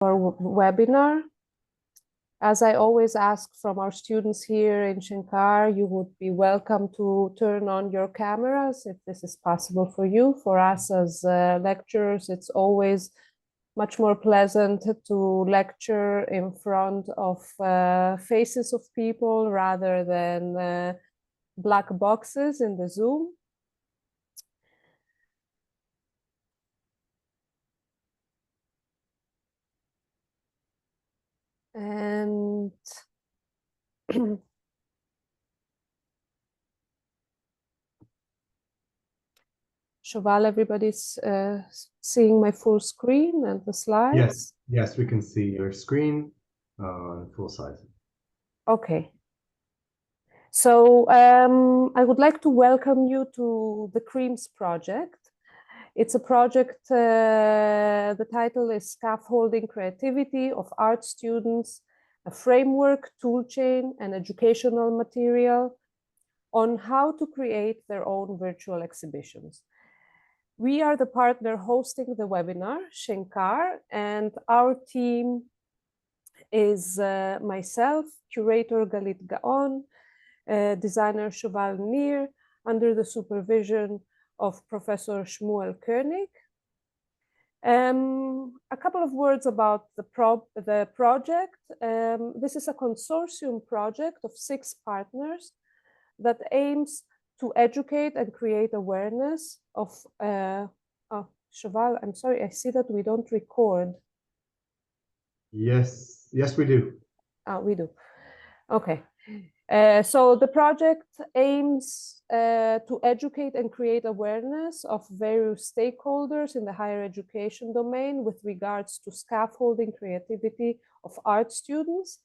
our webinar. As I always ask from our students here in Shenkar, you would be welcome to turn on your cameras if this is possible for you. For us as lecturers, it's always much more pleasant to lecture in front of faces of people rather than black boxes in the Zoom. And Shoval, everybody's seeing my full screen and the slides? Yes, we can see your screen full size. Okay. So I would like to welcome you to the CREAMS project. It's a project, the title is Scaffolding Creativity of Art Students, a framework, toolchain, and educational material on how to create their own virtual exhibitions. We are the partner hosting the webinar, Shenkar, and our team is myself, curator Galit Gaon, designer Shoval Nir, under the supervision of Professor Shmuel Koenig. A couple of words about the project. This is a consortium project of 6 partners that aims to educate and create awareness of, Shoval, I'm sorry, I see that we don't record. Yes, we do. We do. Okay. So the project aims to educate and create awareness of various stakeholders in the higher education domain with regards to scaffolding creativity of art students,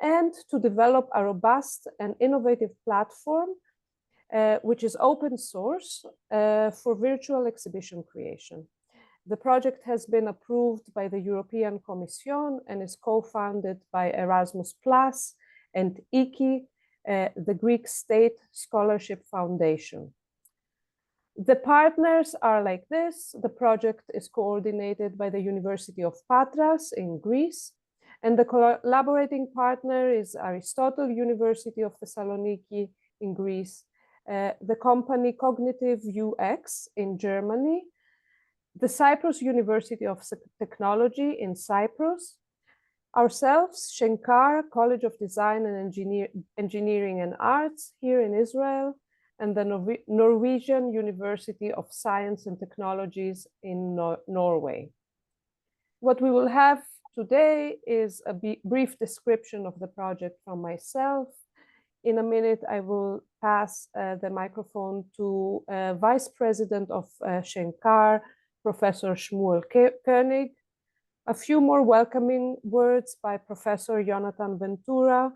and to develop a robust and innovative platform which is open source for virtual exhibition creation. The project has been approved by the European Commission and is co-founded by Erasmus Plus and IKI, the Greek State Scholarship Foundation. The partners are like this. The project is coordinated by the University of Patras in Greece, and the collaborating partner is Aristotle University of Thessaloniki in Greece, the company Cognitive UX in Germany, the Cyprus University of Technology in Cyprus, ourselves, Shenkar College of Design and Engineering and Arts here in Israel, and the Norwegian University of Science and Technologies in Norway. What we will have today is a brief description of the project from myself. In a minute, I will pass the microphone to Vice President of Shenkar, Professor Shmuel Koenig. A few more welcoming words by Professor Jonathan Ventura,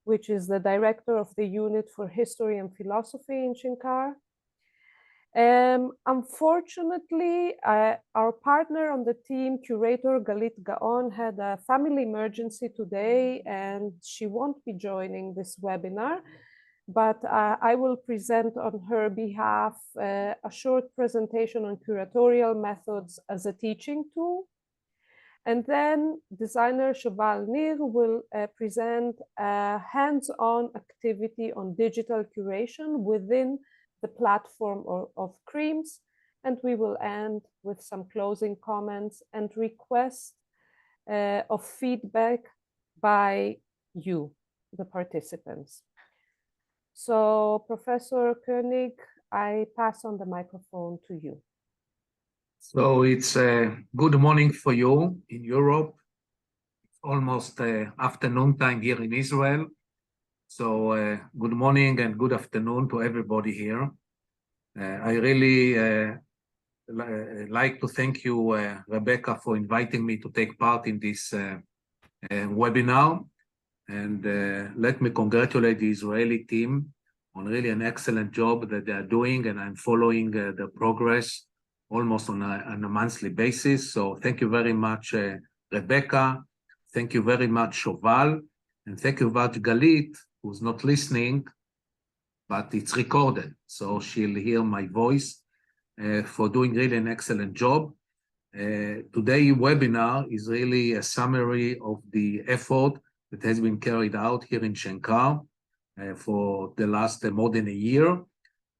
which is the director of the Unit for History and Philosophy in Shenkar. Unfortunately, our partner on the team, curator Galit Gaon, had a family emergency today and she won't be joining this webinar, but I will present on her behalf a short presentation on curatorial methods as a teaching tool. And then designer Shoval Nir will present a hands-on activity on digital curation within the platform of CREAMS. And we will end with some closing comments and requests of feedback by you, the participants. So Professor Koenig, I pass on the microphone to you. So it's a good morning for you in Europe. It's almost afternoon time here in Israel. So good morning and good afternoon to everybody here. I really like to thank you, Rebecca, for inviting me to take part in this webinar. And let me congratulate the Israeli team on really an excellent job that they are doing, and I'm following the progress almost on a monthly basis. So thank you very much, Rebecca. Thank you very much, Shoval. And thank you very much, Galit, who's not listening, but it's recorded. So she'll hear my voice for doing really an excellent job. Today's webinar is really a summary of the effort that has been carried out here in Shenkar for the last more than a year.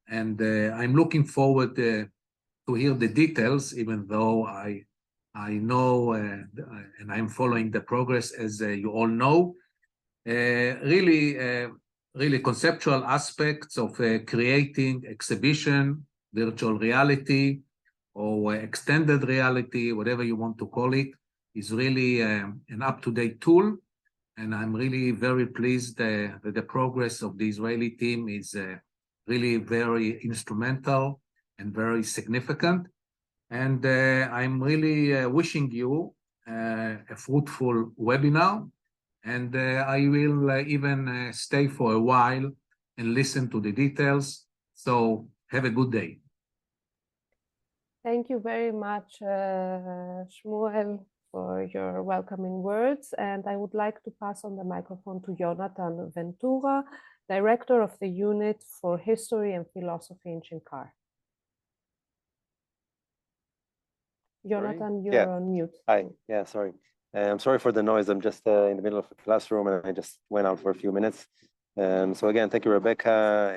And I'm looking forward to hear the details, even though I know and I'm following the progress, as you all know. Really conceptual aspects of creating exhibition, virtual reality, or extended reality, whatever you want to call it, is really an up-to-date tool. And I'm really very pleased that the progress of the Israeli team is really very instrumental and very significant. And I'm really wishing you a fruitful webinar. And I will even stay for a while and listen to the details. So have a good day. Thank you very much, Shmuel, for your welcoming words. And I would like to pass on the microphone to Jonathan Ventura, Director of the Unit for History and Philosophy in Shenkar. Jonathan, you're on mute. Hi, yeah, sorry. I'm sorry for the noise. I'm just in the middle of a classroom and I just went out for a few minutes. So again, thank you, Rebecca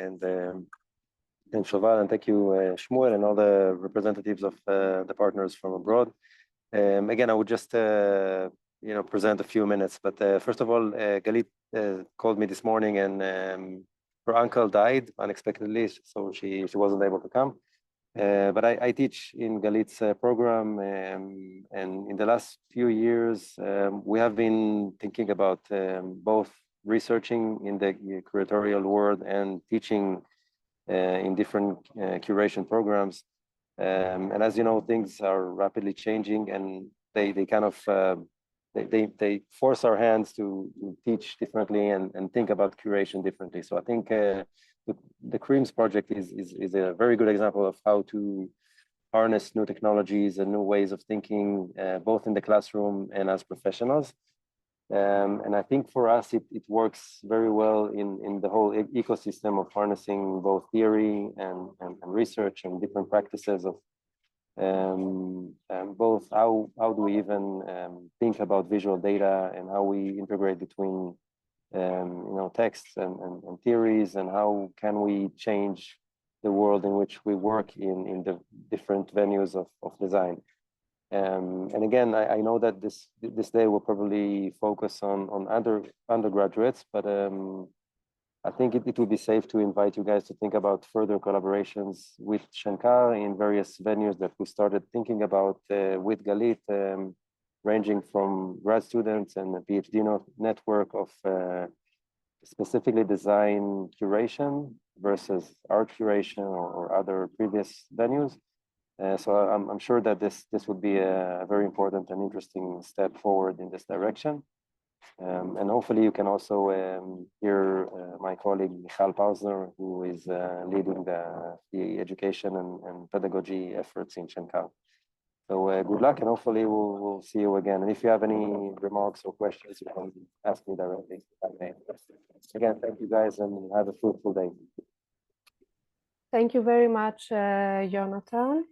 and Shoval, and thank you, Shmuel, and all the representatives of the partners from abroad. Again, I would just present a few minutes. But first of all, Galit called me this morning, and her uncle died unexpectedly, so she wasn't able to come. But I teach in Galit's program, and in the last few years, we have been thinking about both researching in the curatorial world and teaching in different curation programs. And as you know, things are rapidly changing, and they kind of they force our hands to teach differently and think about curation differently. So I think the CREAMS project is a very good example of how to harness new technologies and new ways of thinking, both in the classroom and as professionals. And I think for us, it works very well in the whole ecosystem of harnessing both theory and research and different practices of both how do we even think about visual data and how we integrate between texts and theories, and how can we change the world in which we work in the different venues of design. And again, I know that this day will probably focus on undergraduates, but I think it would be safe to invite you guys to think about further collaborations with Shenkar in various venues that we started thinking about with Galit, ranging from grad students and a PhD network of specifically design curation versus art curation or other previous venues. So I'm sure that this would be a very important and interesting step forward in this direction. And hopefully you can also hear my colleague Michal Pausner, who is leading the education and pedagogy efforts in Shenkar. So good luck, and hopefully we'll see you again. And if you have any remarks or questions, you can ask me directly. Again, thank you guys, and have a fruitful day. Thank you very much, Jonathan.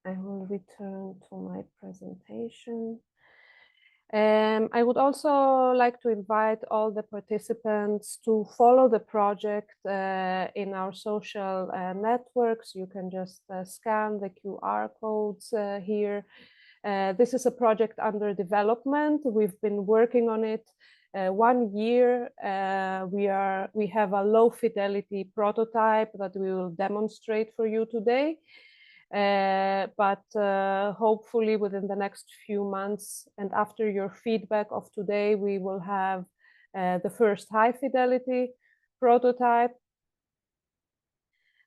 I will return to my presentation. I would also like to invite all the participants to follow the project in our social networks. You can just scan the QR codes here. This is a project under development. We've been working on it 1 year. We have a low fidelity prototype that we will demonstrate for you today. But hopefully within the next few months and after your feedback of today, we will have the first high fidelity prototype.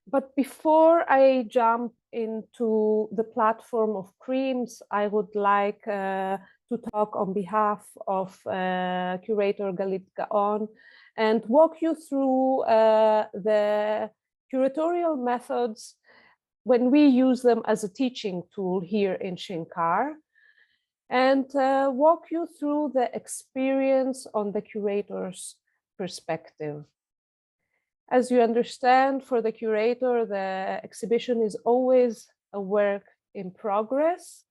But before I jump into the platform of CREAMS, I would like to talk on behalf of curator Galit Gaon and walk you through the curatorial methods when we use them as a teaching tool here in Shenkar, and walk you through the experience on the curator's perspective. As you understand, for the curator, the exhibition is always a work in progress.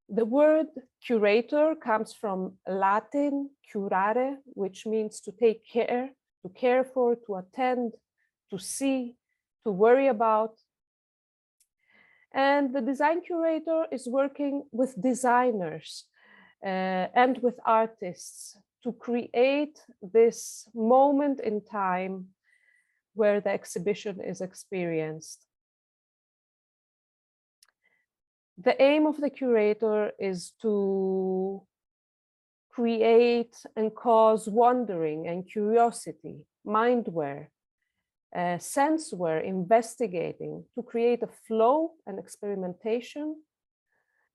The word curator comes from Latin curare, which means to take care, to care for, to attend, to see, to worry about. And the design curator is working with designers and with artists to create this moment in time where the exhibition is experienced. The aim of the curator is to create and cause wondering and curiosity, mindware, senseware, investigating, to create a flow and experimentation,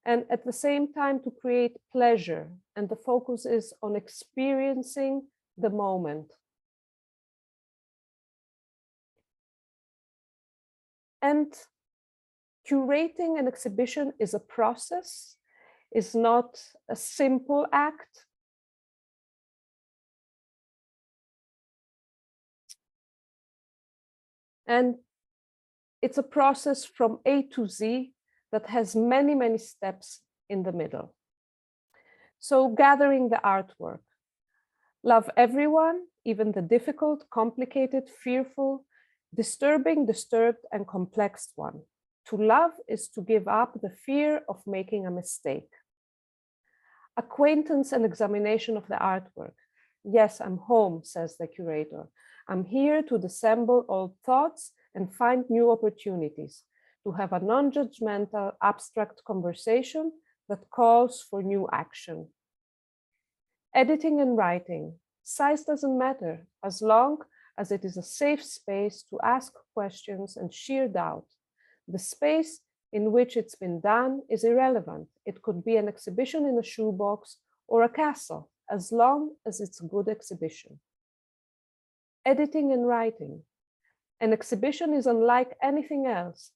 and at the same time to create pleasure. And the focus is on experiencing the moment. And curating an exhibition is a process, is not a simple act. And it's a process from A to Z that has many, many steps in the middle. So gathering the artwork. Love everyone, even the difficult, complicated, fearful, disturbing, disturbed, and complex one. To love is to give up the fear of making a mistake. Acquaintance and examination of the artwork. Yes, I'm home, says the curator. I'm here to dissemble old thoughts and find new opportunities, to have a non-judgmental, abstract conversation that calls for new action. Editing and writing. Size doesn't matter, as long as it is a safe space to ask questions and sheer doubt. The space in which it's been done is irrelevant. It could be an exhibition in a shoebox or a castle, as long as it's a good exhibition. Editing and writing. An exhibition is unlike anything else.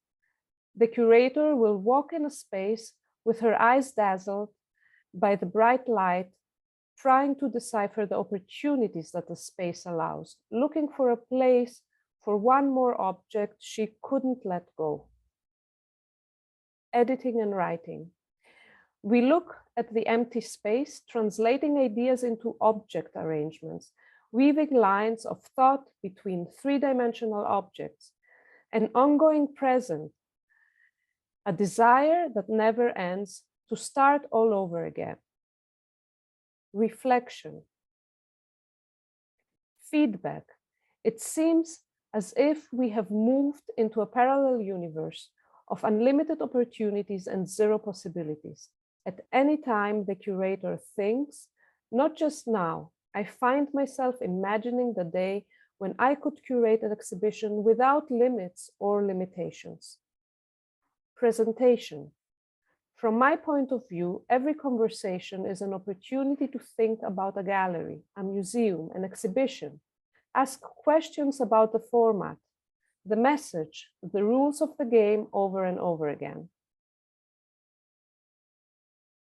The curator will walk in a space with her eyes dazzled by the bright light, trying to decipher the opportunities that the space allows, looking for a place for one more object she couldn't let go. Editing and writing. We look at the empty space, translating ideas into object arrangements, weaving lines of thought between three-dimensional objects, an ongoing present, a desire that never ends to start all over again. Reflection. Feedback. It seems as if we have moved into a parallel universe of unlimited opportunities and zero possibilities. At any time the curator thinks, not just now, I find myself imagining the day when I could curate an exhibition without limits or limitations. Presentation. From my point of view, every conversation is an opportunity to think about a gallery, a museum, an exhibition, ask questions about the format, the message, the rules of the game over and over again.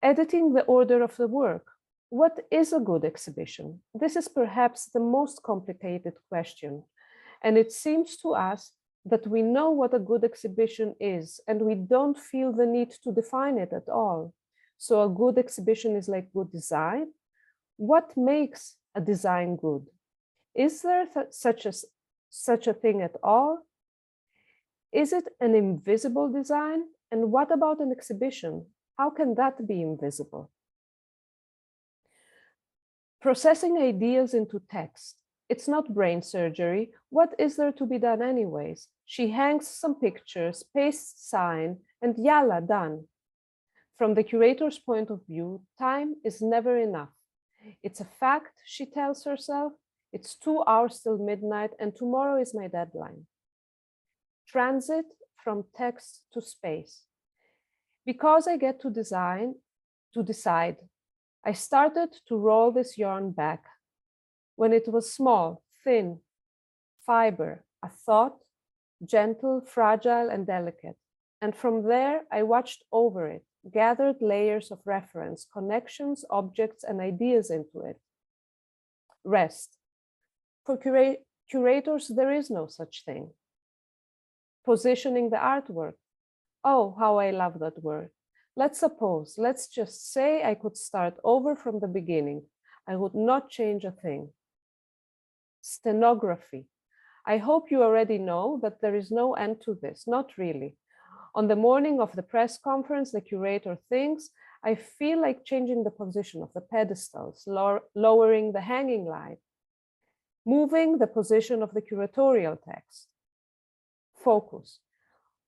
Editing the order of the work. What is a good exhibition? This is perhaps the most complicated question, and it seems to us that we know what a good exhibition is, and we don't feel the need to define it at all. So a good exhibition is like good design. What makes a design good? Is there such a thing at all? Is it an invisible design? And what about an exhibition? How can that be invisible? Processing ideas into text. It's not brain surgery. What is there to be done anyways? She hangs some pictures, pastes sign, and yalla, done. From the curator's point of view, time is never enough. It's a fact, she tells herself. It's 2 hours till midnight, and tomorrow is my deadline. Transit from text to space. Because I get to decide, I started to roll this yarn back. When it was small, thin, fiber, a thought, gentle, fragile, and delicate. And from there, I watched over it, gathered layers of reference, connections, objects, and ideas into it. Rest. For curators, there is no such thing. Positioning the artwork. Oh, how I love that word. Let's just say I could start over from the beginning. I would not change a thing. Stenography. I hope you already know that there is no end to this, not really. On the morning of the press conference, the curator thinks, I feel like changing the position of the pedestals, lowering the hanging light, moving the position of the curatorial text. Focus.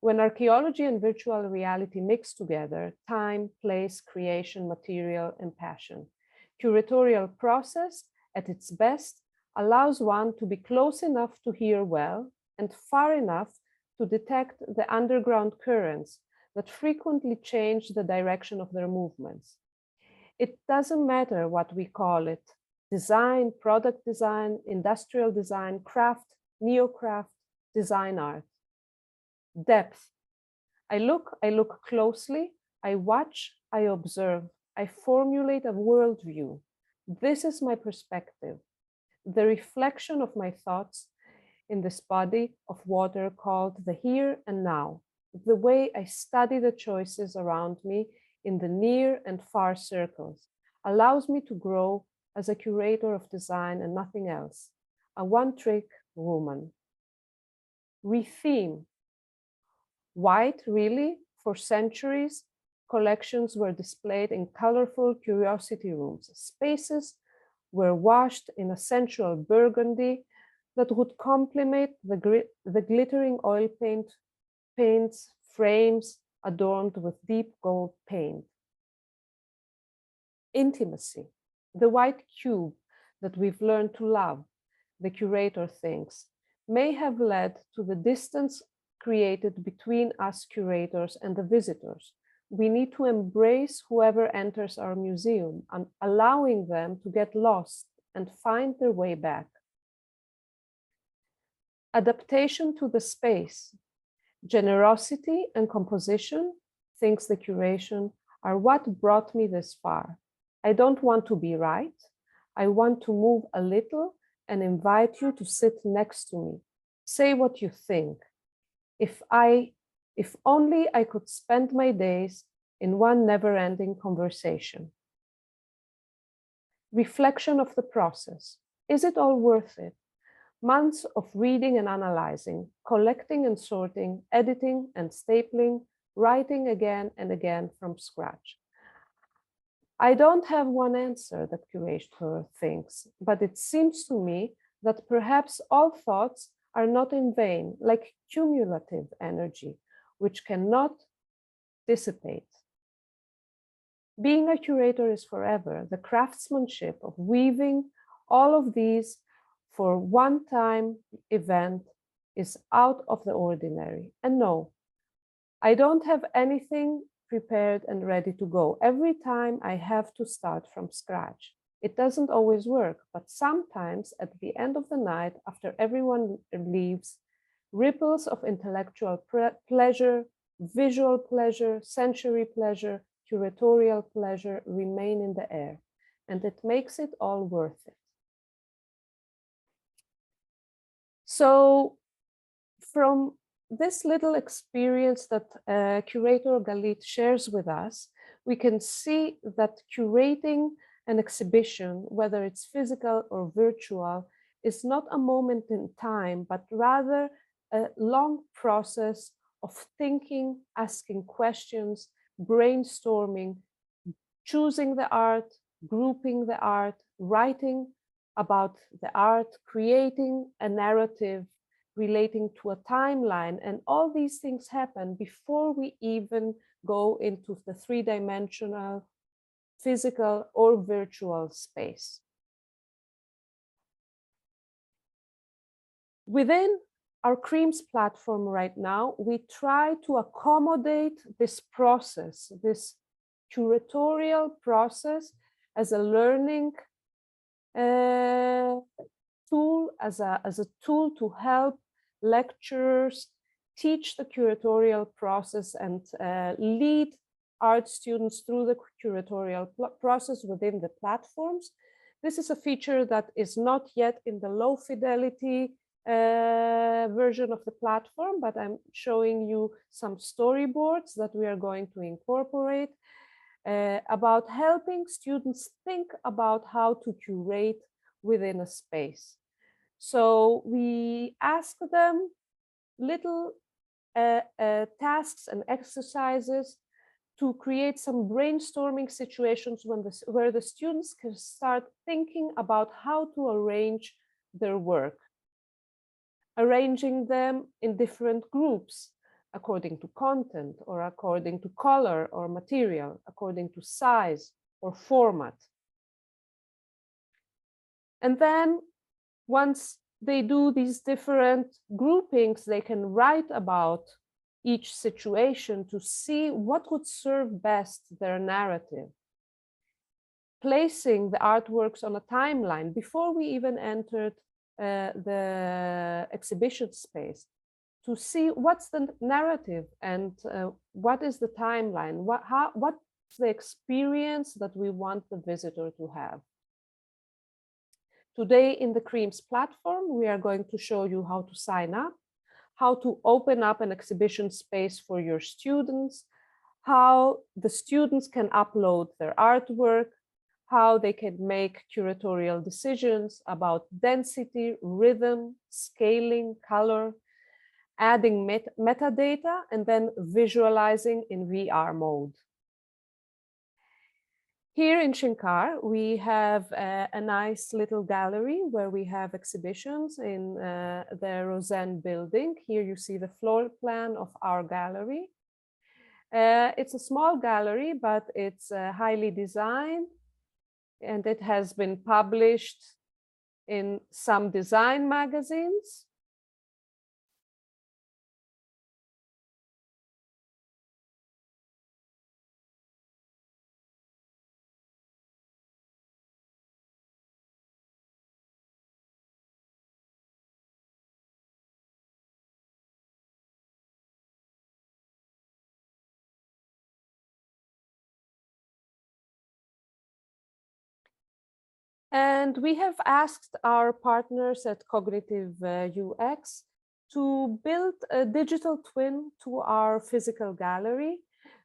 When archaeology and virtual reality mix together, time, place, creation, material, and passion, curatorial process at its best allows one to be close enough to hear well and far enough to detect the underground currents that frequently change the direction of their movements. It doesn't matter what we call it: design, product design, industrial design, craft, neocraft, design art. Depth. I look closely, I watch, I observe, I formulate a worldview. This is my perspective, the reflection of my thoughts in this body of water called the here and now, the way I study the choices around me in the near and far circles, allows me to grow as a curator of design and nothing else, a one-trick woman. Retheme. White, really? For centuries, collections were displayed in colorful curiosity rooms. Spaces were washed in a sensual burgundy that would complement the glittering oil paints, frames adorned with deep gold paint. Intimacy. The white cube that we've learned to love, the curator thinks, may have led to the distance created between us curators and the visitors. We need to embrace whoever enters our museum and allowing them to get lost and find their way back. Adaptation to the space. Generosity and composition, thinks the curation, are what brought me this far. I don't want to be right. I want to move a little and invite you to sit next to me. Say what you think. If only I could spend my days in one never-ending conversation. Reflection of the process. Is it all worth it? Months of reading and analyzing, collecting and sorting, editing and stapling, writing again and again from scratch. I don't have one answer, the curator thinks, but it seems to me that perhaps all thoughts are not in vain, like cumulative energy, which cannot dissipate. Being a curator is forever. The craftsmanship of weaving all of these for one-time event is out of the ordinary. And no, I don't have anything prepared and ready to go. Every time I have to start from scratch. It doesn't always work, but sometimes at the end of the night, after everyone leaves, ripples of intellectual pleasure, visual pleasure, sensory pleasure, curatorial pleasure remain in the air, and it makes it all worth it. So from this little experience that curator Galit shares with us, we can see that curating an exhibition, whether it's physical or virtual, is not a moment in time, but rather a long process of thinking, asking questions, brainstorming, choosing the art, grouping the art, writing about the art, creating a narrative relating to a timeline. And all these things happen before we even go into the three-dimensional physical or virtual space. Within our CREAMS platform right now, we try to accommodate this process, this curatorial process, as a learning tool, as a tool to help lecturers teach the curatorial process and lead art students through the curatorial process within the platforms. This is a feature that is not yet in the low fidelity version of the platform, but I'm showing you some storyboards that we are going to incorporate about helping students think about how to curate within a space. So we ask them little tasks and exercises to create some brainstorming situations where the students can start thinking about how to arrange their work, arranging them in different groups according to content or according to color or material, according to size or format. And then once they do these different groupings, they can write about each situation to see what would serve best their narrative. Placing the artworks on a timeline before we even entered the exhibition space to see what's the narrative and what is the timeline, what's the experience that we want the visitor to have. Today in the CREAMS platform, we are going to show you how to sign up, how to open up an exhibition space for your students, how the students can upload their artwork, how they can make curatorial decisions about density, rhythm, scaling, color, adding metadata, and then visualizing in VR mode. Here in Shenkar, we have a nice little gallery where we have exhibitions in the Rosen building. Here you see the floor plan of our gallery. It's a small gallery, but it's highly designed, and it has been published in some design magazines. And we have asked our partners at Cognitive UX to build a digital twin to our physical gallery.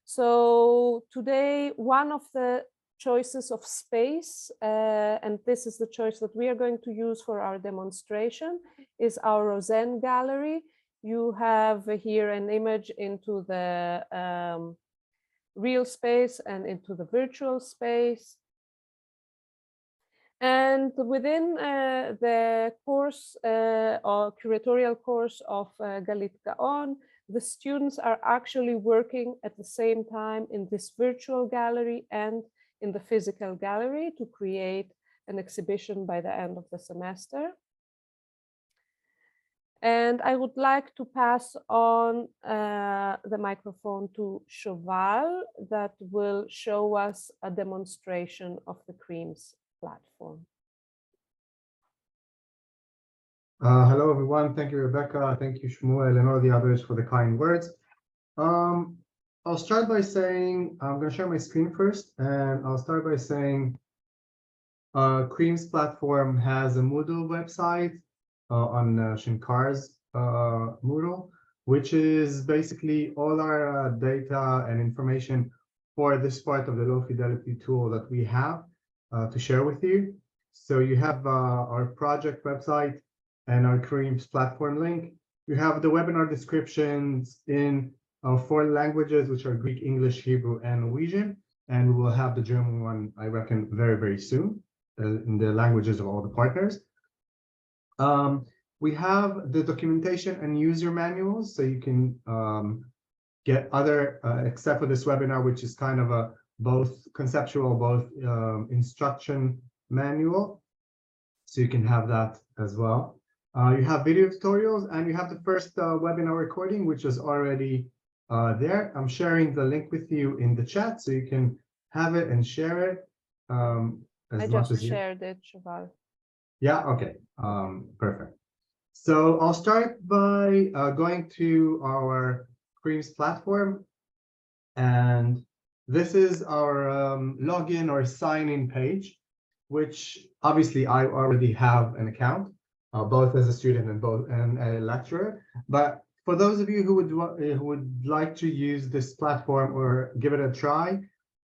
So today, one of the choices of space, and this is the choice that we are going to use for our demonstration, is our Rosen gallery. You have here an image into the real space and into the virtual space. And within the course or curatorial course of Galit Gaon, the students are actually working at the same time in this virtual gallery and in the physical gallery to create an exhibition by the end of the semester. And I would like to pass on the microphone to Shoval that will show us a demonstration of the CREAMS platform. Hello, everyone. Thank you, Rebecca. Thank you, Shmuel, and all the others for the kind words. I'll start by saying, I'm going to share my screen first, and I'll start by saying CREAMS platform has a Moodle website on Shenkar's Moodle, which is basically all our data and information for this part of the low fidelity tool that we have to share with you. So you have our project website and our CREAMS platform link. You have the webinar descriptions in 4 languages, which are Greek, English, Hebrew, and Norwegian. And we will have the German one, I reckon, very, very soon in the languages of all the partners. We have the documentation and user manuals, so you can get other, except for this webinar, which is kind of a both conceptual, both instruction manual. So you can have that as well. You have video tutorials, and you have the first webinar recording, which is already there. I'm sharing the link with you in the chat, so you can have it and share it as much as you. I just shared it, Shoval. Yeah, okay, perfect. So I'll start by going to our CREAMS platform, and this is our login or sign-in page, which obviously I already have an account. both as a student and a lecturer. But for those of you who would like to use this platform or give it a try,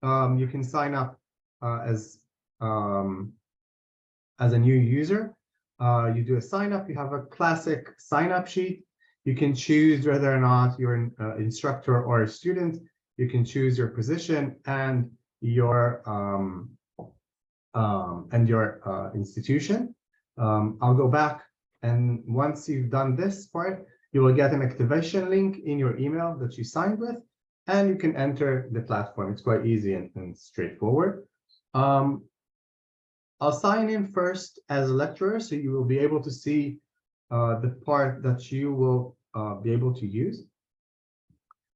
you can sign up as a new user. You do a sign up. You have a classic sign up sheet. You can choose whether or not you're an instructor or a student. You can choose your position and your institution. I'll go back, and once you've done this part, you will get an activation link in your email that you signed with, and you can enter the platform. It's quite easy and straightforward. I'll sign in first as a lecturer, so you will be able to see the part that you will be able to use.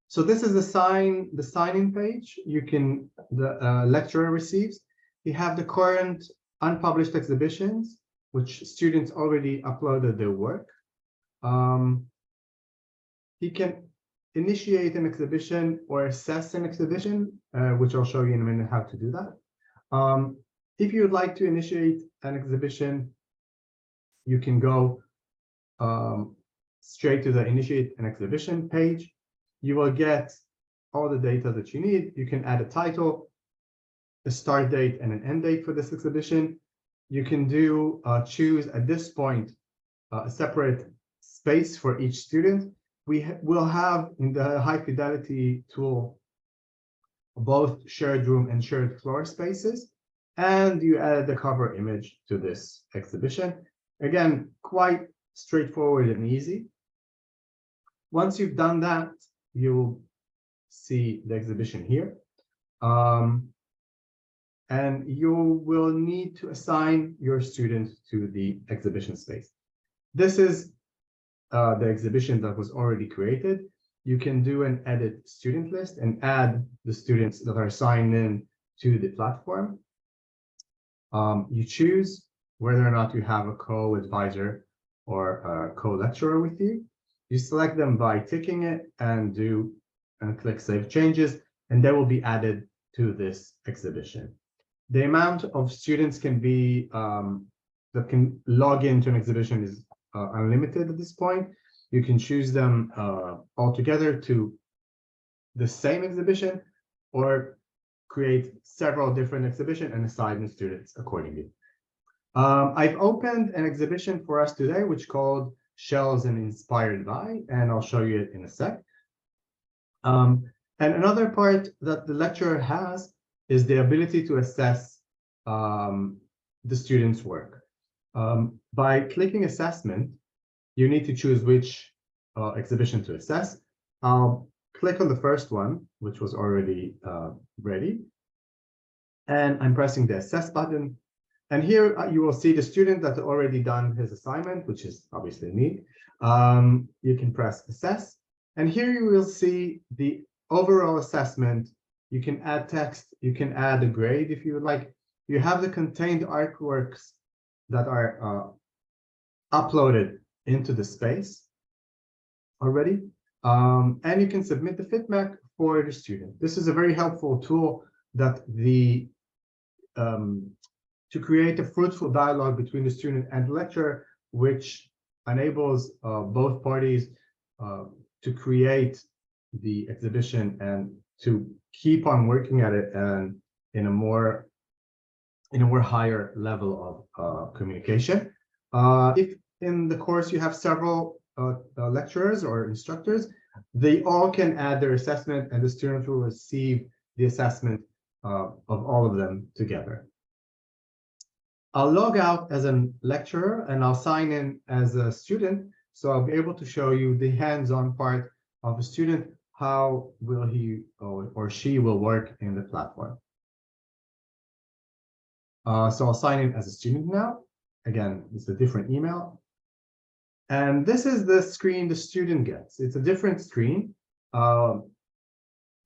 So this is the sign-in page. The lecturer receives. You have the current unpublished exhibitions, which students already uploaded their work. He can initiate an exhibition or assess an exhibition, which I'll show you in a minute how to do that. If you would like to initiate an exhibition, you can go straight to the Initiate an Exhibition page. You will get all the data that you need. You can add a title, a start date, and an end date for this exhibition. You can choose at this point a separate space for each student. We will have in the high fidelity tool both shared room and shared floor spaces, and you add the cover image to this exhibition. Again, quite straightforward and easy. Once you've done that, you'll see the exhibition here. And you will need to assign your student to the exhibition space. This is the exhibition that was already created. You can do an edit student list and add the students that are signed in to the platform. You choose whether or not you have a co-advisor or a co-lecturer with you. You select them by ticking it and click Save Changes, and they will be added to this exhibition. The amount of students can be that can log into an exhibition is unlimited at this point. You can choose them all together to the same exhibition, or create several different exhibitions and assign the students accordingly. I've opened an exhibition for us today, which is called Shells and Inspired By, and I'll show you it in a sec. And another part that the lecturer has is the ability to assess the student's work. By clicking assessment, you need to choose which exhibition to assess. I'll click on the first one, which was already ready. And I'm pressing the assess button. And here you will see the student that already done his assignment, which is obviously me. You can press assess. And here you will see the overall assessment. You can add text. You can add a grade if you would like. You have the contained artworks that are uploaded into the space already. And you can submit the feedback for the student. This is a very helpful tool that to create a fruitful dialogue between the student and the lecturer, which enables both parties to create the exhibition and to keep on working at it and in a more higher level of communication. If in the course you have several lecturers or instructors, they all can add their assessment, and the student will receive the assessment of all of them together. I'll log out as a lecturer and I'll sign in as a student, so I'll be able to show you the hands-on part of a student, how will he or she will work in the platform. So I'll sign in as a student now. Again, it's a different email. And this is the screen the student gets. It's a different screen.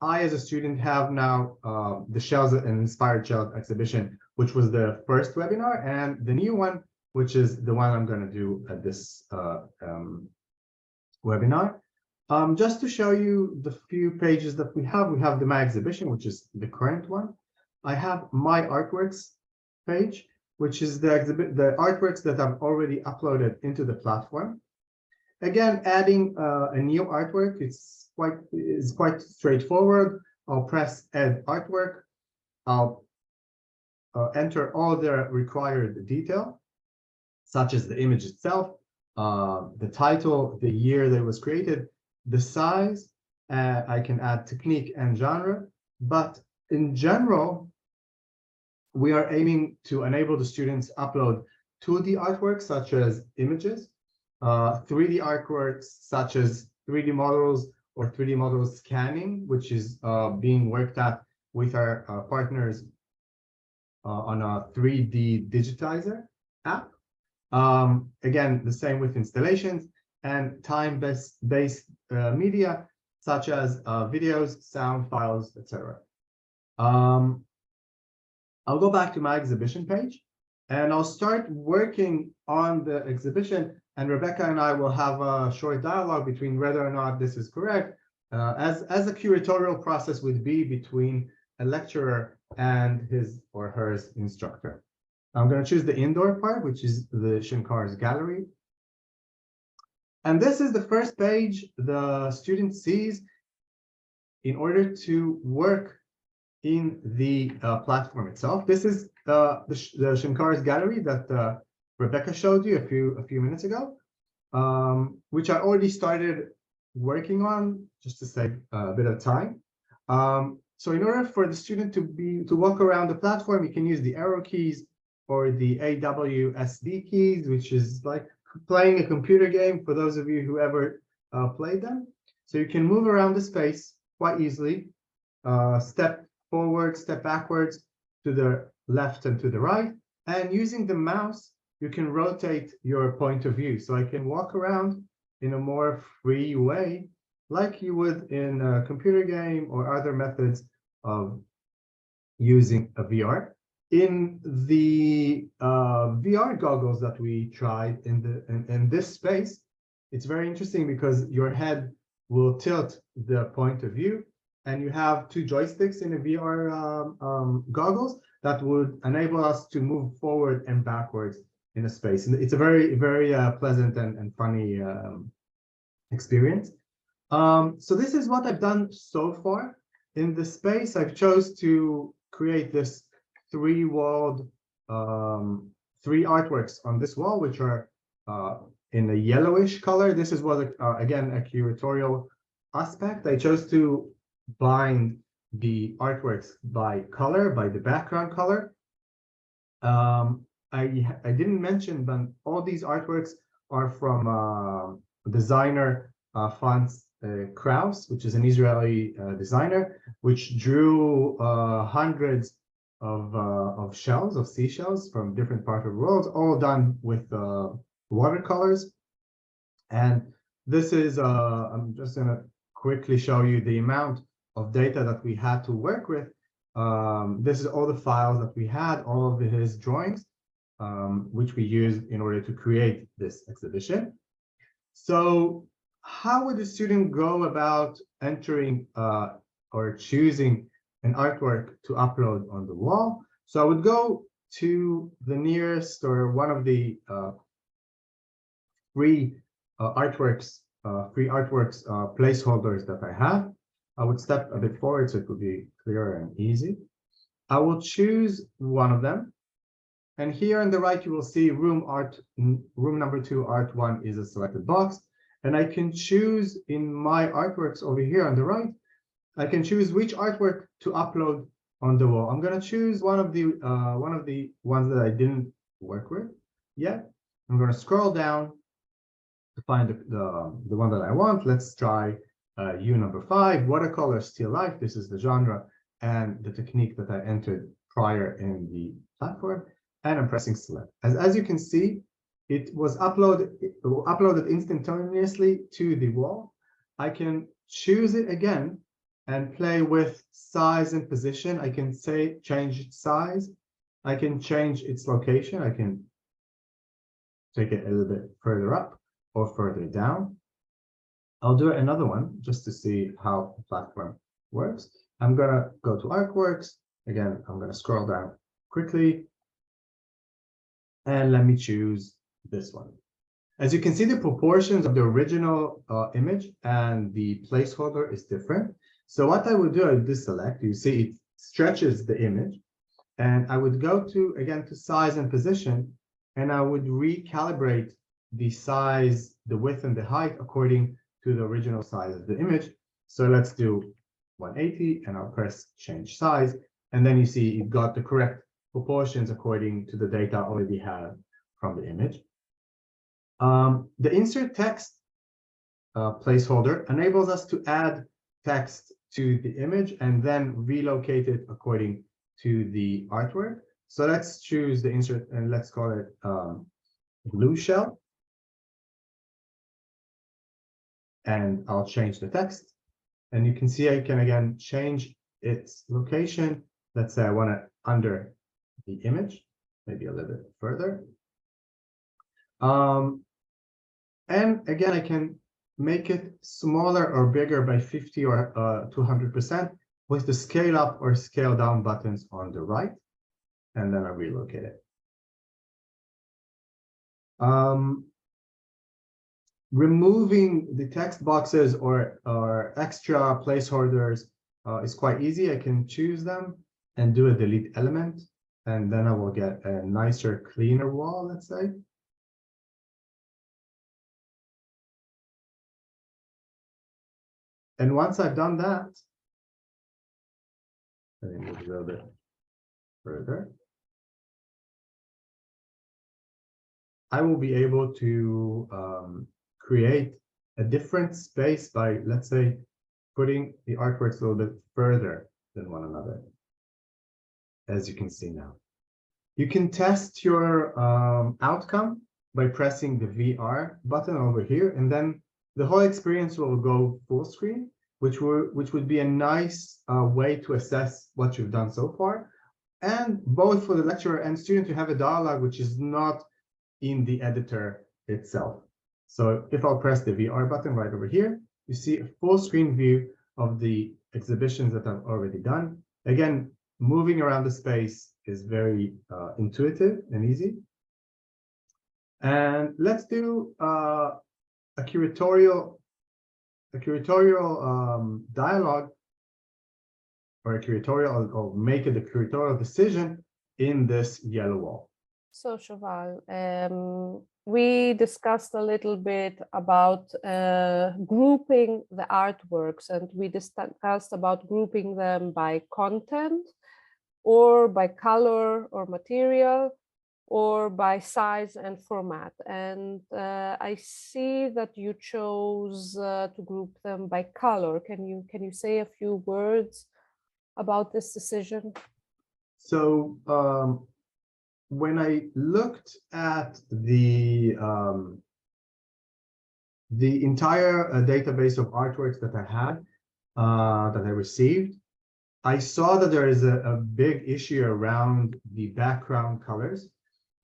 I, as a student, have now the Shells and Inspired Shells exhibition, which was the first webinar, and the new one, which is the one I'm going to do at this webinar. Just to show you the few pages that we have the My Exhibition, which is the current one. I have My Artworks page. which is the artworks that I've already uploaded into the platform. Again, adding a new artwork, is quite straightforward. I'll press add artwork. I'll enter all the required detail, such as the image itself, the title, the year that it was created, the size. I can add technique and genre, but in general, we are aiming to enable the students upload 2D artworks such as images, 3D artworks such as 3D models or 3D model scanning, which is being worked at with our partners on a 3D digitizer app. Again, the same with installations and time-based media such as videos, sound files, etc. I'll go back to my exhibition page and I'll start working on the exhibition, and Rebecca and I will have a short dialogue between whether or not this is correct, as a curatorial process would be between a lecturer and his or her instructor. I'm going to choose the indoor part, which is the Shankar's gallery. And this is the first page the student sees in order to work in the platform itself. This is the Shankar's gallery that Rebecca showed you a few minutes ago, which I already started working on just to save a bit of time. So in order for the student to walk around the platform, you can use the arrow keys or the AWSD keys, which is like playing a computer game for those of you who ever played them. So you can move around the space quite easily, step forward, step backwards, to the left and to the right. And using the mouse, you can rotate your point of view. So I can walk around in a more free way, like you would in a computer game or other methods of using a VR. In the VR goggles that we tried in this space, it's very interesting because your head will tilt the point of view, and you have 2 joysticks in the VR goggles that would enable us to move forward and backwards in a space. And it's a very, very pleasant and funny experience. So this is what I've done so far. In the space, I've chose to create this 3-walled 3 artworks on this wall, which are in a yellowish color. This is what, again, a curatorial aspect. I chose to bind the artworks by color, by the background color. I didn't mention, but all these artworks are from designer Franz Kraus, which is an Israeli designer, which drew hundreds of shells, of seashells from different parts of the world, all done with watercolors. And this is, I'm just going to quickly show you the amount of data that we had to work with. This is all the files that we had, all of his drawings, which we used in order to create this exhibition. So how would the student go about entering or choosing an artwork to upload on the wall? So I would go to the nearest or one of the free artworks placeholders that I have. I would step a bit forward so it would be clearer and easy. I will choose one of them. And here on the right, you will see room number 2, art 1 is a selected box. And I can choose in my artworks over here on the right, I can choose which artwork to upload on the wall. I'm going to choose one of the ones that I didn't work with yet. I'm going to scroll down to find the one that I want. Let's try U number 5, watercolor still life. This is the genre and the technique that I entered prior in the platform. And I'm pressing select. As you can see, it was uploaded instantaneously to the wall. I can choose it again and play with size and position. I can change its size. I can change its location. I can take it a little bit further up or further down. I'll do another one just to see how the platform works. I'm going to go to Artworks. Again, I'm going to scroll down quickly. And let me choose this one. As you can see, the proportions of the original image and the placeholder is different. So what I would do, I would deselect. You see it stretches the image. And I would go to, again, to size and position, and I would recalibrate the size, the width, and the height according to the original size of the image. So let's do 180, and I'll press change size. And then you see it got the correct proportions according to the data I already have from the image. The insert text placeholder enables us to add text to the image and then relocate it according to the artwork. So let's choose the insert and let's call it blue shell. And I'll change the text. And you can see I can again change its location. Let's say I want it under the image, maybe a little bit further. And again, I can make it smaller or bigger by 50 or 200% with the scale up or scale down buttons on the right. And then I relocate it. Removing the text boxes or extra placeholders is quite easy. I can choose them and do a delete element, and then I will get a nicer, cleaner wall, let's say. And once I've done that, let me move a little bit further. I will be able to create a different space by, let's say, putting the artworks a little bit further than one another, as you can see now. You can test your outcome by pressing the VR button over here, and then the whole experience will go full screen, which would be a nice way to assess what you've done so far, and both for the lecturer and student to have a dialogue which is not in the editor itself. So if I'll press the VR button right over here, you see a full screen view of the exhibitions that I've already done. Again, moving around the space is very intuitive and easy. And let's do a curatorial dialogue, or a curatorial, or make it a curatorial decision in this yellow wall. So Shoval, we discussed a little bit about grouping the artworks, and we discussed about grouping them by content or by color or material or by size and format. And I see that you chose to group them by color. Can you say a few words about this decision? So when I looked at the entire database of artworks that I had, that I received, I saw that there is a big issue around the background colors.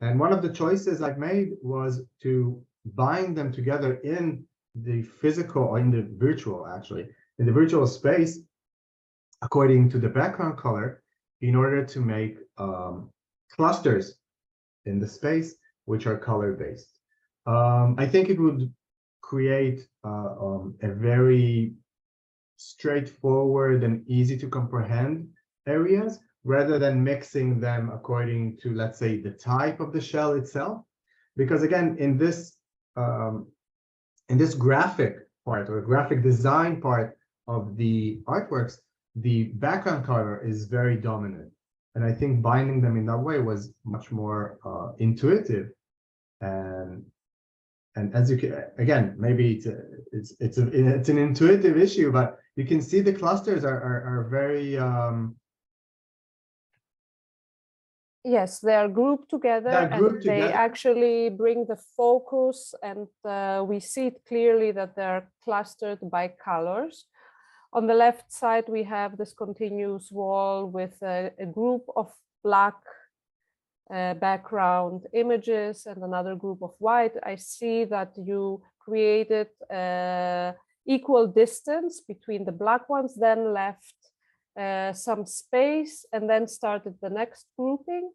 And one of the choices I've made was to bind them together in the physical, or in the virtual, actually, in the virtual space, according to the background color, in order to make clusters in the space, which are color-based. I think it would create a very straightforward and easy to comprehend areas, rather than mixing them according to, let's say, the type of the shell itself. Because again, in this graphic part, or graphic design part of the artworks, the background color is very dominant. And I think binding them in that way was much more intuitive. And as you can, again, maybe it's an intuitive issue, but you can see the clusters are very yes, they are grouped together, and they actually bring the focus, and we see it clearly that they are clustered by colors. On the left side, we have this continuous wall with a group of black background images and another group of white. I see that you created equal distance between the black ones, then left some space, and then started the next grouping.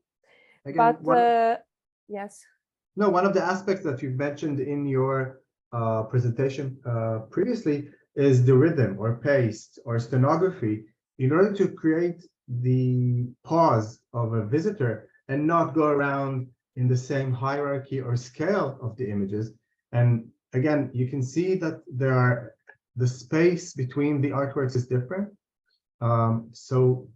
Again, but Yes. No, one of the aspects that you've mentioned in your presentation previously is the rhythm or pace or stenography in order to create the pause of a visitor and not go around in the same hierarchy or scale of the images. And again, you can see that the space between the artworks is different. So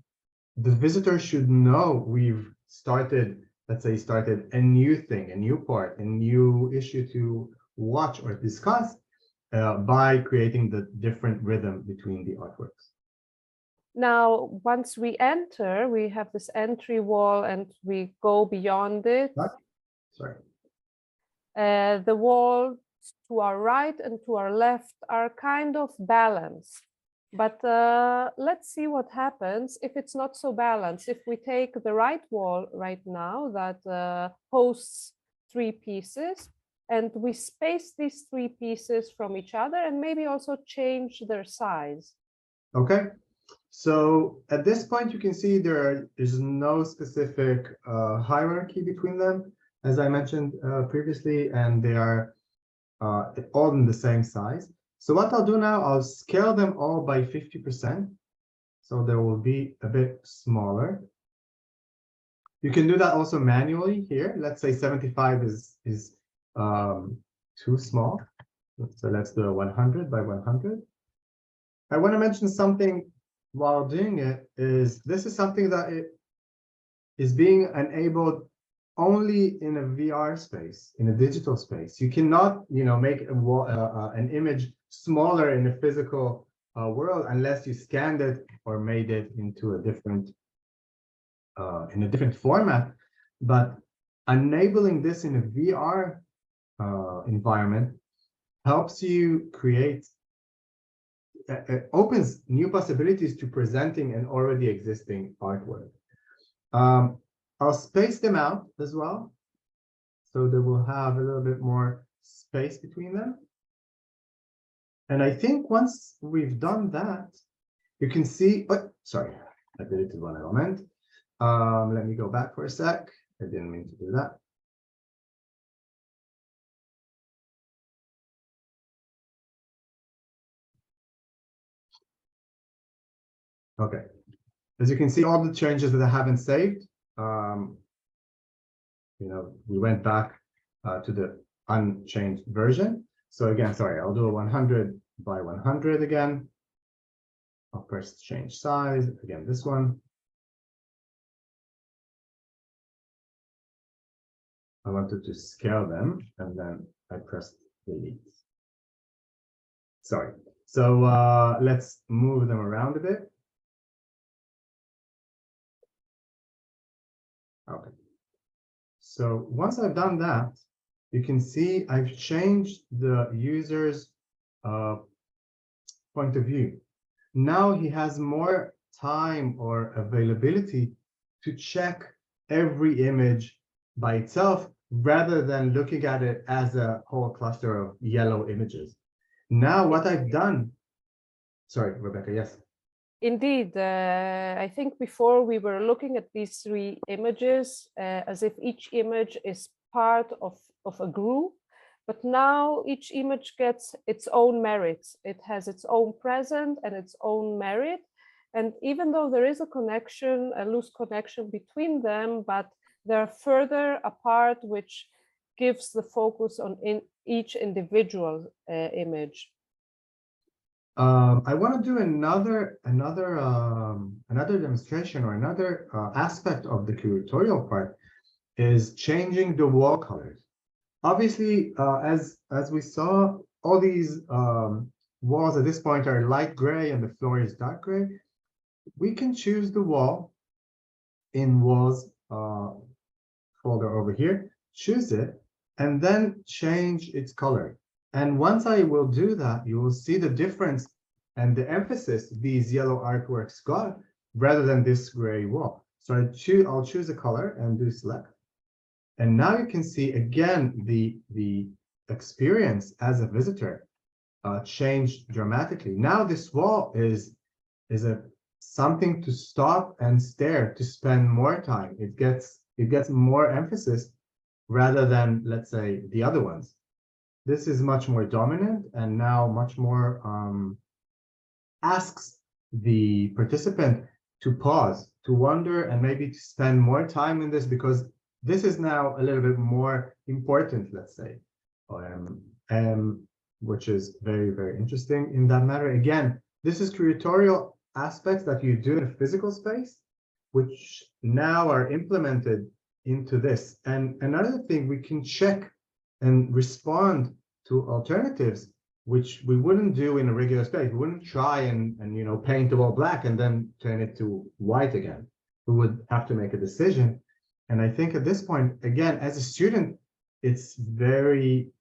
the visitor should know we've started, let's say, started a new thing, a new part, a new issue to watch or discuss by creating the different rhythm between the artworks. Now, once we enter, we have this entry wall and we go beyond it. Right? Sorry. The walls to our right and to our left are kind of balanced. But let's see what happens if it's not so balanced. If we take the right wall right now that hosts 3 pieces, and we space these 3 pieces from each other and maybe also change their size. Okay. So at this point, you can see is no specific hierarchy between them, as I mentioned previously, and they are all in the same size. So what I'll do now, I'll scale them all by 50%. So they will be a bit smaller. You can do that also manually here. Let's say 75 is too small. So let's do a 100 by 100. I want to mention something while doing it is this is something that it is being enabled only in a VR space, in a digital space. You cannot, make an image smaller in a physical world unless you scanned it or made it into a different, in a different format. But enabling this in a VR environment helps you create, it opens new possibilities to presenting an already existing artwork. I'll space them out as well, so they will have a little bit more space between them. And I think once we've done that, you can see, sorry, I deleted one element. Let me go back for a sec. I didn't mean to do that. Okay, as you can see, all the changes that I haven't saved, we went back to the unchanged version. So again, sorry, I'll do a 100 by 100 again. I'll first change size, again, this one. I wanted to scale them, and then I pressed delete. Sorry. So let's move them around a bit. Okay. So once I've done that, you can see I've changed the user's point of view. Now he has more time or availability to check every image by itself rather than looking at it as a whole cluster of yellow images. Now what I've done, sorry, Rebecca, yes. Indeed, I think before we were looking at these 3 images as if each image is part of a group, but now each image gets its own merits. It has its own present and its own merit. And even though there is a connection, a loose connection between them, but they're further apart, which gives the focus on each individual image. I want to do another demonstration or another aspect of the curatorial part is changing the wall colors. Obviously, as we saw, all these walls at this point are light gray and the floor is dark gray. We can choose the wall in walls folder over here, choose it, and then change its color. And once I will do that, you will see the difference and the emphasis these yellow artworks got rather than this gray wall. So I'll choose a color and do select. And now you can see again the experience as a visitor changed dramatically. Now this wall is something to stop and stare, to spend more time. It gets more emphasis rather than, let's say, the other ones. This is much more dominant and now much more asks the participant to pause, to wonder, and maybe to spend more time in this, because this is now a little bit more important, let's say, which is very, very interesting in that matter. Again, this is curatorial aspects that you do in a physical space, which now are implemented into this. And another thing, we can check and respond to alternatives, which we wouldn't do in a regular space. We wouldn't try and paint the wall black and then turn it to white again. We would have to make a decision. And I think at this point, again, as a student, it's very,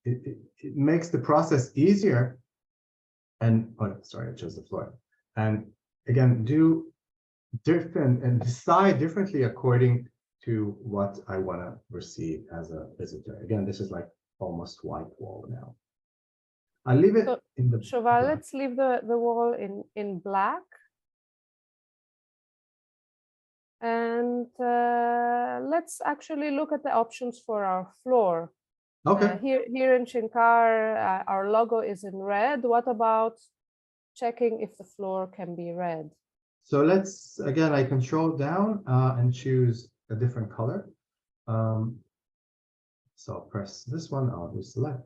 it makes the process easier. And, oh, sorry, I chose the floor. And again, do different and decide differently according to what I want to receive as a visitor. Again, this is like almost white wall now. I leave it in the Shoval, let's leave the wall in black. And let's actually look at the options for our floor. Okay. Here in Shenkar, our logo is in red. What about checking if the floor can be red? So let's, again, I control down and choose a different color. So I'll press this one, I'll do select.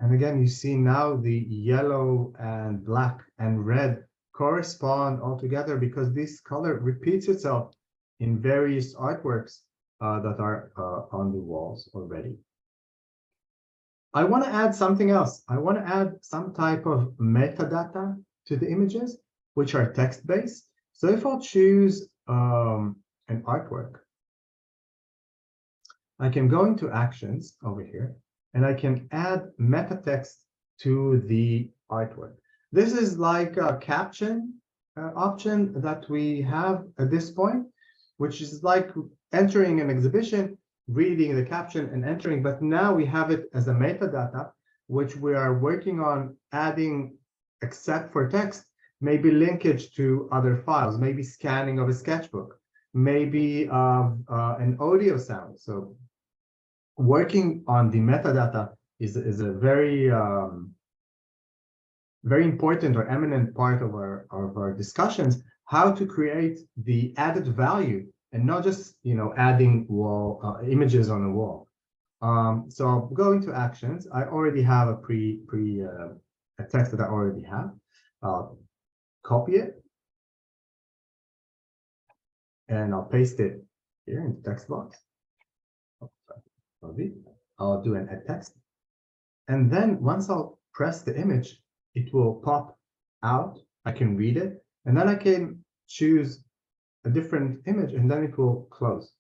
And again, you see now the yellow and black and red correspond all together because this color repeats itself in various artworks that are on the walls already. I want to add something else. I want to add some type of metadata to the images, which are text-based. So if I'll choose an artwork, I can go into actions over here, and I can add meta text to the artwork. This is like a caption option that we have at this point, which is like entering an exhibition, reading the caption and entering, but now we have it as a metadata, which we are working on adding, except for text, maybe linkage to other files, maybe scanning of a sketchbook, maybe an audio sound. So working on the metadata is a very very important or eminent part of our discussions, how to create the added value and not just adding wall images on a wall. So I'll go into actions. I already have a a text that I already have. I'll copy it and I'll paste it here in the text box. I'll do an add text, and then once I'll press the image, it will pop out. I can read it, and then I can choose a different image, and then it will close.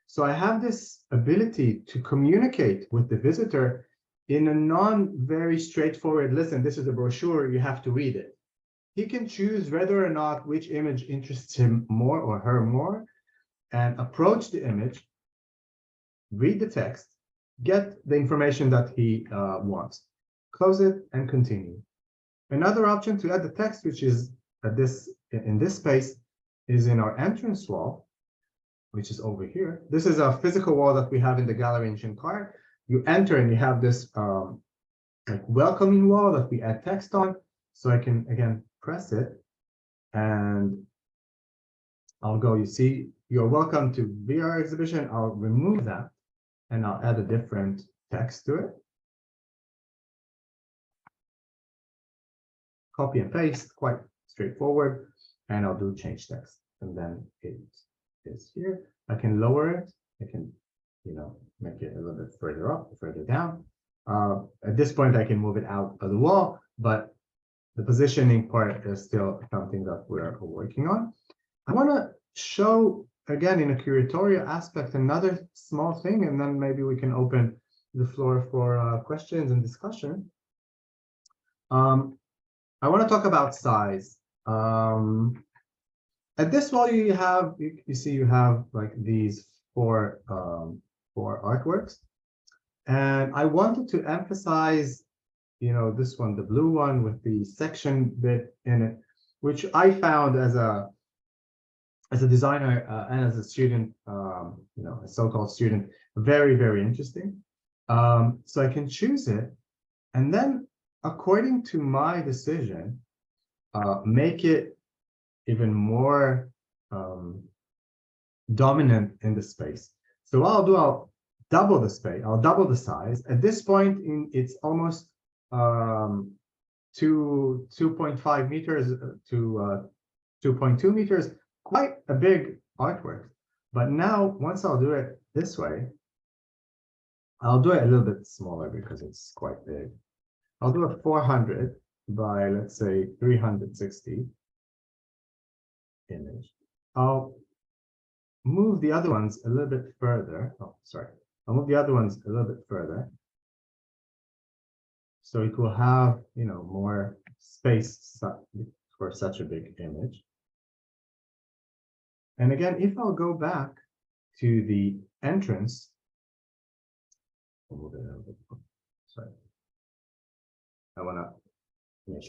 So I have this ability to communicate with the visitor in a non-very straightforward, listen, this is a brochure, you have to read it. He can choose whether or not which image interests him more or her more, and approach the image, read the text, get the information that he wants, close it, and continue. Another option to add the text, which is in this space, is in our entrance wall, which is over here. This is a physical wall that we have in the gallery in Shenkar. You enter and you have this like welcoming wall that we add text on. So I can again press it, and I'll go. You see, you're welcome to VR exhibition. I'll remove that, and I'll add a different text to it. Copy and paste, quite straightforward. And I'll do change text, and then it is here. I can lower it. I can, make it a little bit further up, further down. At this point, I can move it out of the wall, but the positioning part is still something that we're working on. I want to show again in a curatorial aspect another small thing, and then maybe we can open the floor for questions and discussion. I want to talk about size. At this wall, you see you have like these four artworks, and I wanted to emphasize, this one, the blue one with the section bit in it, which I found as a designer and as a student, a so-called student, very, very interesting. So I can choose it, and then according to my decision, make it even more dominant in the space. So what I'll do, I'll double the space, I'll double the size. At this point, it's almost 2.5 meters to 2.2 meters, quite a big artwork. But now, once I'll do it this way, I'll do it a little bit smaller because it's quite big. I'll do a 400 by, let's say, 360 image. I'll move the other ones a little bit further. Oh, sorry. I'll move the other ones a little bit further. So it will have, you know, more space for such a big image. And again, if I'll go back to the entrance, sorry, I want to.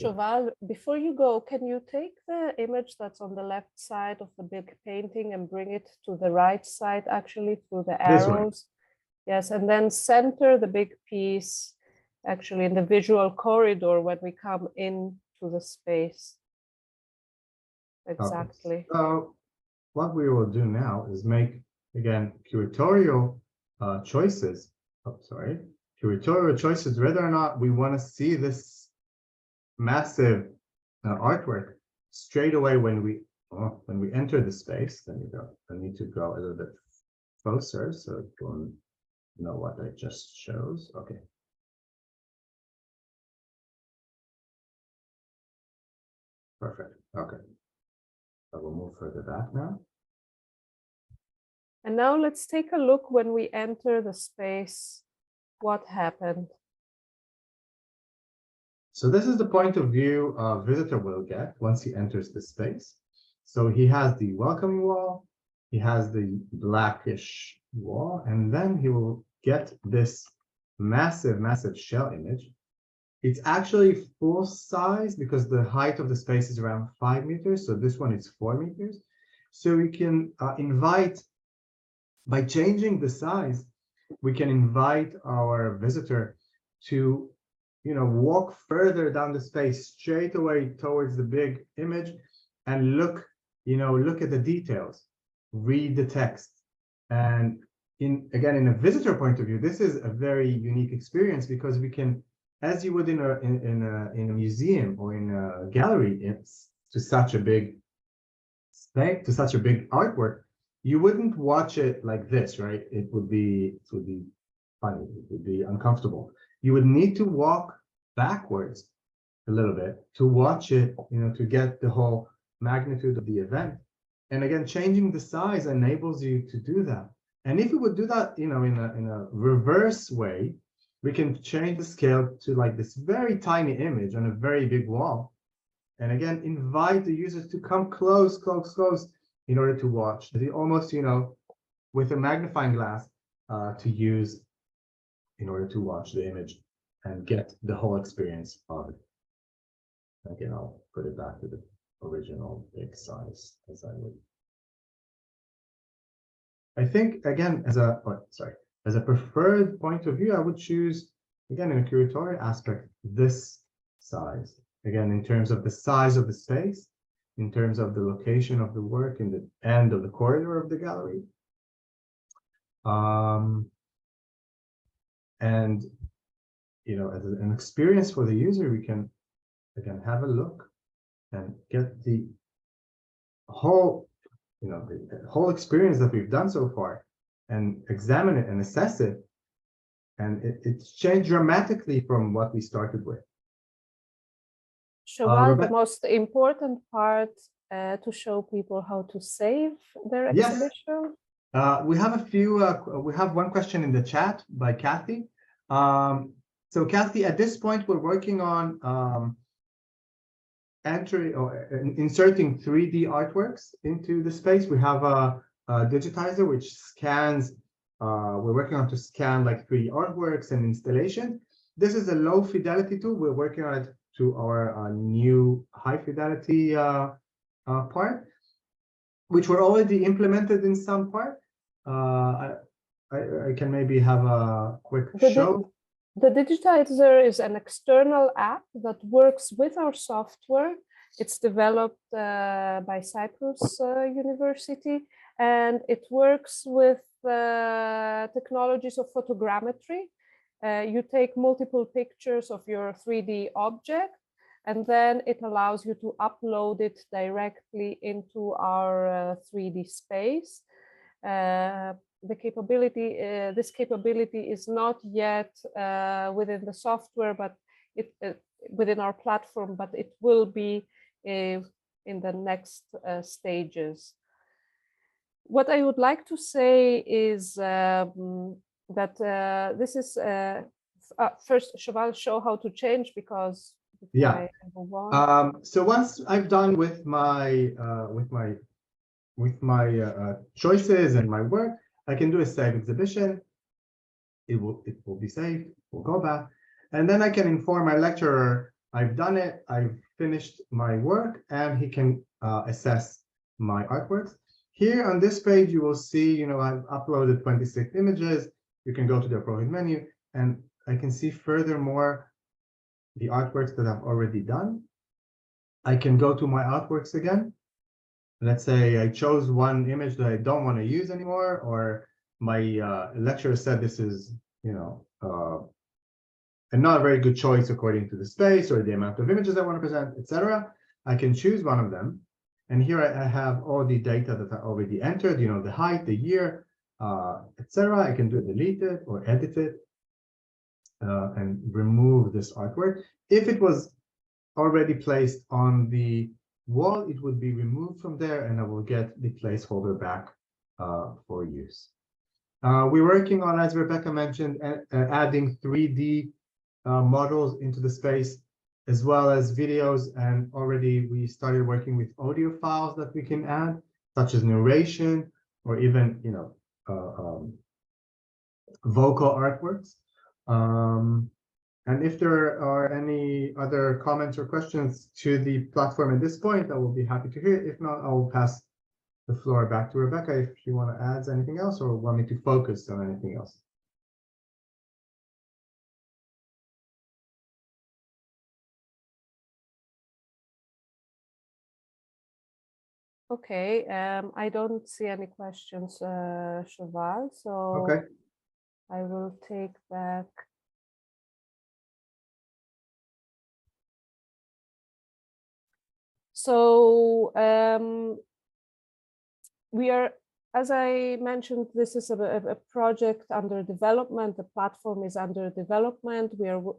Shoval, before you go, can you take the image that's on the left side of the big painting and bring it to the right side, actually, through the This way. arrows? Yes, and then center the big piece actually in the visual corridor when we come into the space. Exactly. Okay. So what we will do now is make, again, curatorial choices. Oh, sorry. Curatorial choices, whether or not we want to see this massive artwork straight away when we enter the space. Then you go. I need to go a little bit closer so you'll know what I just shows. Okay. Perfect. Okay. I will move further back now. And now let's take a look when we enter the space, what happened. So this is the point of view a visitor will get once he enters the space. So he has the welcoming wall, he has the blackish wall, and then he will get this massive, massive shell image. It's actually full size because the height of the space is around 5 meters. So this one is 4 meters. So we can invite, by changing the size, we can invite our visitor to, you know, walk further down the space straight away towards the big image and look, you know, look at the details, read the text. And again, in a visitor point of view, this is a very unique experience because we can, as you would in a museum or in a gallery, it's to such a big space, to such a big artwork, you wouldn't watch it like this, right? It would be funny, it would be uncomfortable. You would need to walk backwards a little bit to watch it, you know, to get the whole magnitude of the event. And again, changing the size enables you to do that. And if we would do that, you know, in a reverse way, we can change the scale to like this very tiny image on a very big wall. And again, invite the users to come close, close, close in order to watch. Almost, you know, with a magnifying glass to use in order to watch the image and get the whole experience of it. Again, I'll put it back to the original big size as I would. I think, again, as a preferred point of view, I would choose, again, in a curatorial aspect, this size. Again, in terms of the size of the space, in terms of the location of the work in the end of the corridor of the gallery. And, you know, as an experience for the user, we can, again, have a look and get the whole, you know, the whole experience that we've done so far and examine it and assess it. And it's changed dramatically from what we started with. Shoval, the most important part to show people how to save their exhibition. We have a few, we have one question in the chat by Kathy. So Kathy, at this point, we're working on entry or inserting 3D artworks into the space. We have a digitizer which scans, we're working on to scan like 3D artworks and installation. This is a low fidelity tool. We're working on it to our new high fidelity part, which were already implemented in some part. I can maybe have a quick The, show. the Digitizer is an external app that works with our software. It's developed by Cyprus University, and it works with technologies of photogrammetry. You take multiple pictures of your 3D object, and then it allows you to upload it directly into our 3D space. The capability, this capability is not yet within the software, but within our platform, but it will be in the next stages. What I would like to say is that this is first, Shoval, show how to change, because Yeah. So once I've done with my choices and my work, I can do a save exhibition. It will be saved. We'll go back, and then I can inform my lecturer I've done it. I've finished my work, and he can assess my artworks. Here on this page, you will see, you know, I've uploaded 26 images. You can go to the appropriate menu, and I can see furthermore the artworks that I've already done. I can go to my artworks again. Let's say I chose one image that I don't want to use anymore, or my lecturer said this is, you know, a not very good choice according to the space or the amount of images I want to present, etc. I can choose one of them. And here I have all the data that I already entered, you know, the height, the year, etc. I can delete it or edit it and remove this artwork. If it was already placed on the wall, it would be removed from there, and I will get the placeholder back for use. We're working on, as Rebecca mentioned, adding 3D models into the space, as well as videos, and already we started working with audio files that we can add, such as narration or even, you know, vocal artworks. And if there are any other comments or questions to the platform at this point, I will be happy to hear it. If not, I will pass the floor back to Rebecca if you want to add anything else or want me to focus on anything else. Okay, I don't see any questions, Shoval, so Okay. I will take back. So we are, as I mentioned, this is a project under development. The platform is under development.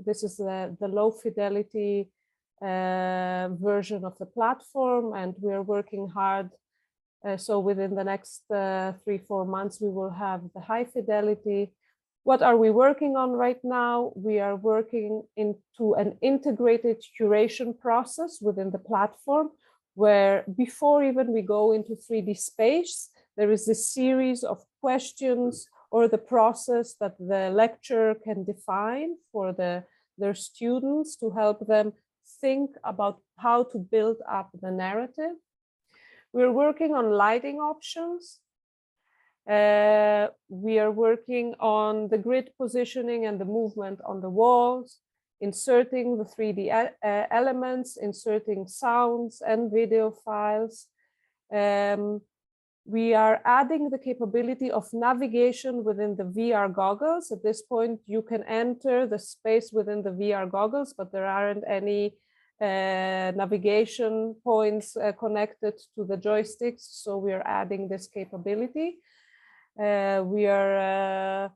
This is the low fidelity version of the platform, and we are working hard. So within the next 3-4 months, we will have the high fidelity. What are we working on right now? We are working into an integrated curation process within the platform, where before even we go into 3D space, there is a series of questions or the process that the lecturer can define for their students to help them think about how to build up the narrative. We're working on lighting options. We are working on the grid positioning and the movement on the walls, inserting the 3D elements, inserting sounds and video files. We are adding the capability of navigation within the VR goggles. At this point, you can enter the space within the VR goggles, but there aren't any navigation points connected to the joysticks, so we are adding this capability. We are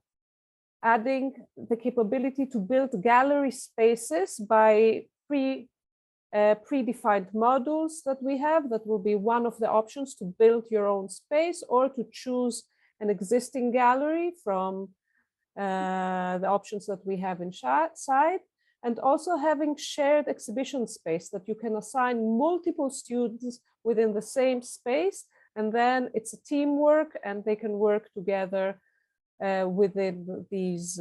adding the capability to build gallery spaces by predefined modules that we have. That will be one of the options, to build your own space or to choose an existing gallery from the options that we have inside. And also having shared exhibition space that you can assign multiple students within the same space, and then it's a teamwork and they can work together within these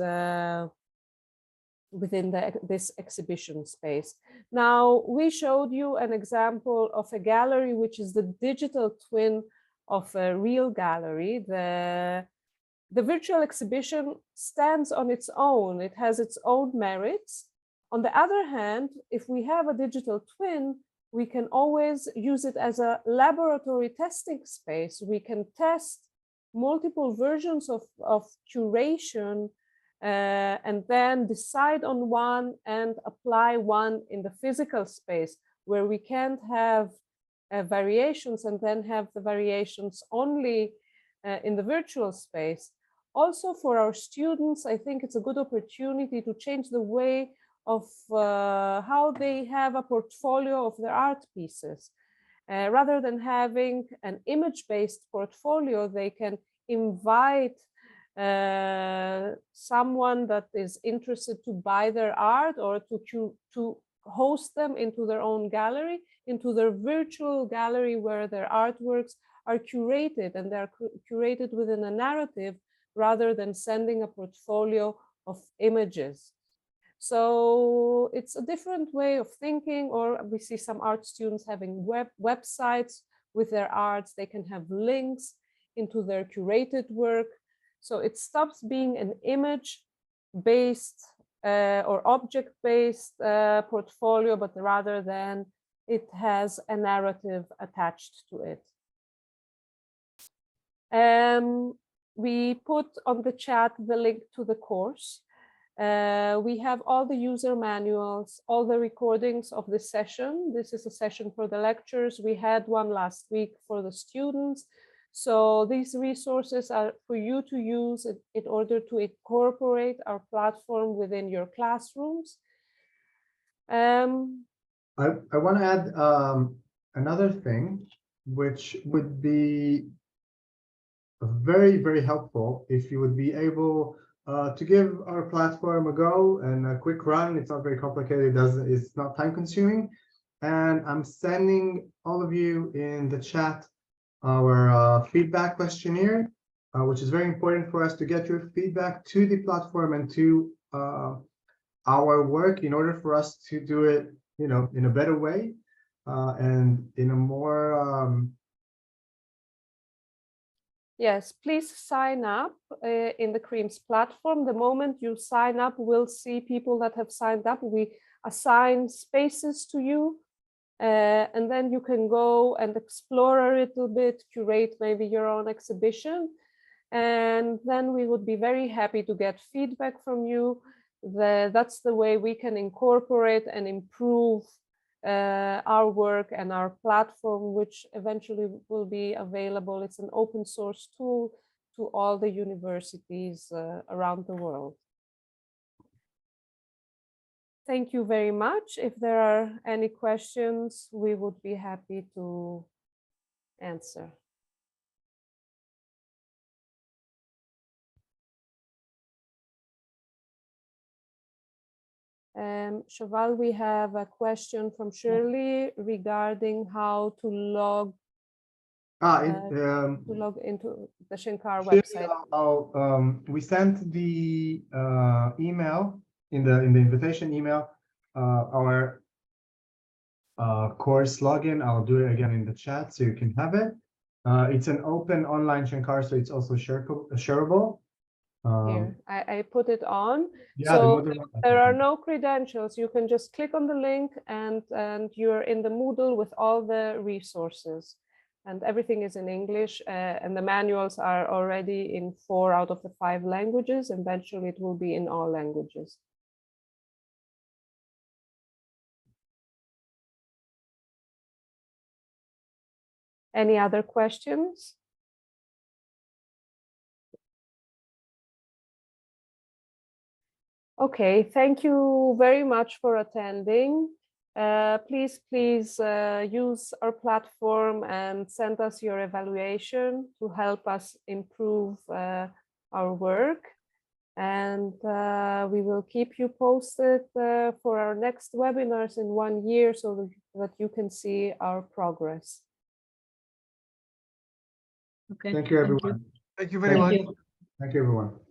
this exhibition space. Now, we showed you an example of a gallery which is the digital twin of a real gallery. the virtual exhibition stands on its own. It has its own merits. On the other hand, if we have a digital twin, we can always use it as a laboratory testing space. We can test multiple versions of curation and then decide on one and apply one in the physical space, where we can't have variations and then have the variations only in the virtual space. Also for our students, I think it's a good opportunity to change the way of how they have a portfolio of their art pieces. Rather than having an image-based portfolio, they can invite someone that is interested to buy their art or to host them into their own gallery, into their virtual gallery where their artworks are curated, and they're curated within a narrative rather than sending a portfolio of images. So it's a different way of thinking, or we see some art students having websites with their arts. They can have links into their curated work. So it stops being an image-based or object-based portfolio, but rather than it has a narrative attached to it. We put on the chat the link to the course. We have all the user manuals, all the recordings of the session. This is a session for the lectures. We had one last week for the students. So these resources are for you to use in order to incorporate our platform within your classrooms. I want to add another thing, which would be very, very helpful if you would be able to give our platform a go and a quick run. It's not very complicated. It's not time consuming. And I'm sending all of you in the chat our feedback questionnaire, which is very important for us to get your feedback to the platform and to our work in order for us to do it, you know, in a better way and in a more Yes, please sign up in the CREAMS platform. The moment you sign up, we'll see people that have signed up. We assign spaces to you, and then you can go and explore a little bit, curate maybe your own exhibition. And then we would be very happy to get feedback from you. That's the way we can incorporate and improve our work and our platform, which eventually will be available. It's an open source tool to all the universities around the world. Thank you very much. If there are any questions, we would be happy to answer. Shaval, we have a question from Shirley regarding how to log into the Shenkar website. We sent the email in the invitation email, our course login. I'll do it again in the chat so you can have it. It's an open online Shenkar, so it's also shareable. Here, I put it on. Yeah, so there are no credentials. You can just click on the link and you're in the Moodle with all the resources, and everything is in English, and the manuals are already in 4 out of the 5 languages. Eventually it will be in all languages. Any other questions? Okay, thank you very much for attending. Please use our platform and send us your evaluation to help us improve our work. And we will keep you posted for our next webinars in 1 year so that you can see our progress. Okay. Thank you, everyone. Thank you very much. Thank you, everyone.